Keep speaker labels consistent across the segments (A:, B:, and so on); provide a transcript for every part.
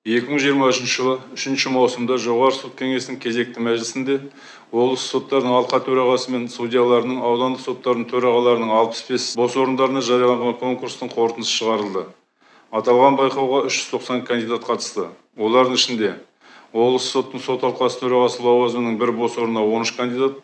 A: 2023 жылы 3 маусымда Жоғары сот кеңесінің кезекті мәжілісінде облыс соттарының алқа төрағасы мен судьяларының, аудандық соттардың төрағаларының 65 бос орындарына жарияланған конкурстың қорытындысы шығарылды. Аталған байқауға 390 кандидат қатысты. Олардың ішінде облыс соттың сот алқасы төрағасы лауазымының бір бос орнына 13 кандидат,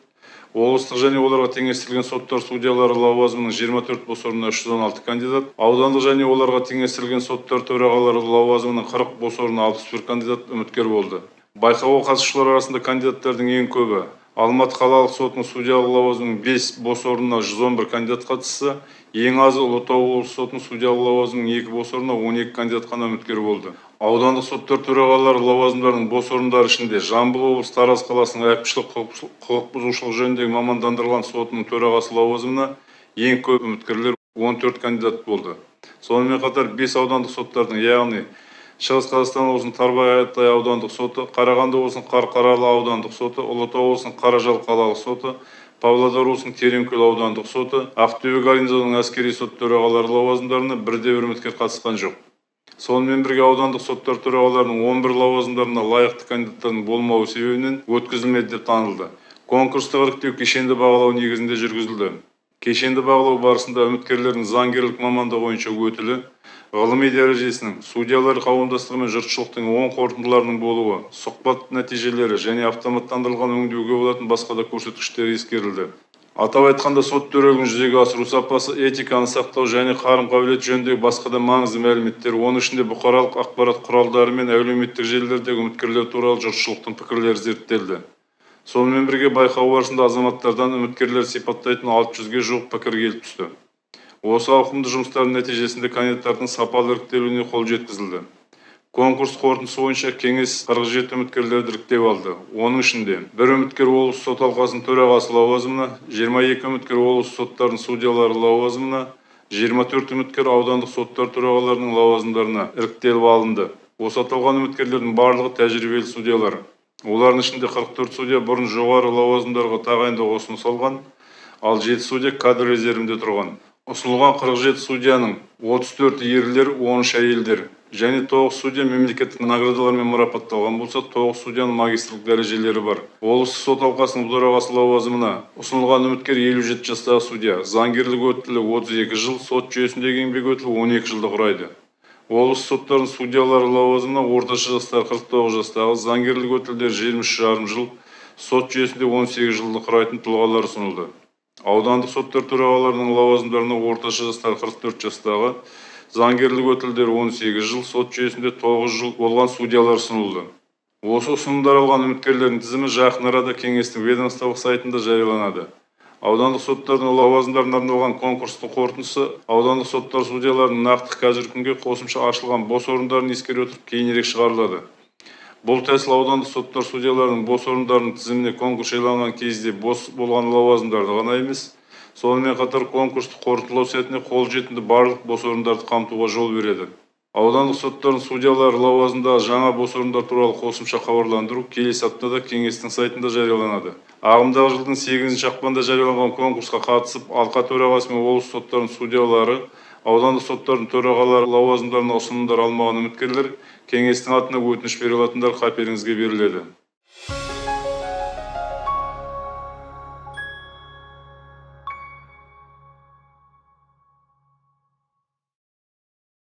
A: облыстық және оларға теңестірілген соттар судьялары лауазымының 24 бос орнына 316 кандидат, аудандық және оларға теңестірілген соттар төрағалары лауазымының 40 бос орнына 61 кандидат үміткер болды. Байқауға қатысушылар арасында кандидаттардың ең көбі Алматы қалалық сотының судьялық лауазымының 5 бос орнына 111 кандидат қатысса, ең азы Ұлытау облыстық сотының судьялық лауазымының 2 бос орнына 12 кандидат қана үміткер болды. Аудандық соттар төрағалары лауазымдарының бос орындары ішінде Жамбыл облысы Тараз қаласының әкімшілік құқық бұзушылық жөніндегі мамандандырылған сотының төрағасы лауазымына ең көп үміткерлер 14 кандидат болды. Сонымен қатар 5 аудандық соттардың, яғни Шығыс Қазақстан облысының Тарбағатай аудандық соты, Қарағанды облысының Қарқаралы аудандық соты, Ұлытау облысының Қаражал қалалық соты, Павлодар облысының Тереңкөл аудандық соты, Ақтөбе гарнизонының әскери сот төрағалары лауазымдарына бірде-бір үміткер қатысқан жоқ. Сонымен бірге аудандық соттар төрағаларының 11 лауазымдарына лайықты кандидаттардың болмауы себебінен өткізілмеді деп танылды. Конкурстық іріктеу кешенді бағалау негізінде жүргізілді. Кешенді бағалау барысында үміткерлердің заңгерлік мамандығы бойынша өтілі, ғылыми дәрежесінің, судьялар қауымдастығы мен жұртшылықтың оң қорытындыларының болуы, сұхбат нәтижелері және автоматтандырылған өңдеуге болатын басқа да көрсеткіштер ескерілді. Атап айтқанда, сот төрелігін жүзеге асыру сапасы, этиканы сақтау және қарым-қабілет жөніндегі басқа да маңызды мәліметтер, оның ішінде бұқаралық ақпарат құралдары мен әлеуметтік желілердегі үміткерлер туралы жұртшылықтың пікірлері зерттелді. Сонымен бірге байқау барысында азаматтардан үміткерлер сипаттайтын 600-ге жуық пікір келіп түсті. Осы ауқымды жұмыстардың нәтижесінде кандидаттардың сапалы іріктелуіне қол жеткізілді. Конкурс қорытындысы бойынша кеңес 47 үміткерлерді іріктеп алды. Оның ішінде бір үміткер облыс сот алқасының төрағасы лауазымына, 22 үміткер облыс соттарының судьялары лауазымына, 24 үміткер аудандық соттар төрағаларының лауазымдарына іріктеліп алынды. Осы аталған үміткерлердің барлығы тәжірибелі судьялар. Олардың ішінде 44 судья бұрын жоғары лауазымдарға тағайындауға ұсыныс алған, ал 7 судья кадр резервінде тұрған. Ұсынылған 47 судьяның 34 ерлер, 13 әйелдер және 9 судья мемлекеттік наградалармен марапатталған болса, 9 судьяның магистрлік дәрежелері бар. Облыстық сот алқасының төрағасы лауазымына ұсынылған үміткер 57 жастағы судья, заңгерлік өтілі 32 жыл, сот жүйесіндегі еңбек өтілі 12 жылды құрайды. Облыс соттарының судьялары лауазымына орташа жастағы 49 жастағы, заңгерлік өтілдері 23,5 жыл, сот жүйесінде 18 жылды құрайтын тұлғалар ұсынылды. Аудандық соттар төрағаларының лауазымдарына орташа жастағы 44 жастағы, заңгерлік өтілдері 18 жыл, сот жүйесінде 9 жыл болған судьялар ұсынылды. Осы ұсынымдар алған үміткерлердің тізімі жақын арада кеңестің ведомстволық сайтында жарияланады. Аудандық соттардың лауазымдарына арналған конкурстың қорытындысы аудандық соттар судьяларының нақты қазіргі күнге қосымша ашылған бос орындарын ескере отырып кейінірек шығарылады. Бұл тәсіл аудандық соттар судьяларының бос орындарының тізіміне конкурс жарияланған кезде бос болған лауазымдарды ғана емес, сонымен қатар конкурсты қорытындылау сәтіне қолжетімді барлық бос орындарды қамтуға жол береді. Аудандық соттардың судьялары лауазымдағы жаңа бос орындар туралы қосымша хабарландыру келесі аптада кеңестің сайтында жарияланады. Ағымдағы жылдың 8 ақпанда жарияланған конкурсқа қатысып, алқа төрағасы мен облыс соттарының судьялары, аудандық соттардың төрағалары лауазымдарына ұсынымдар алмаған үміткерлер кеңестің атына өтініш бере алатындар қаперіңізге беріледі.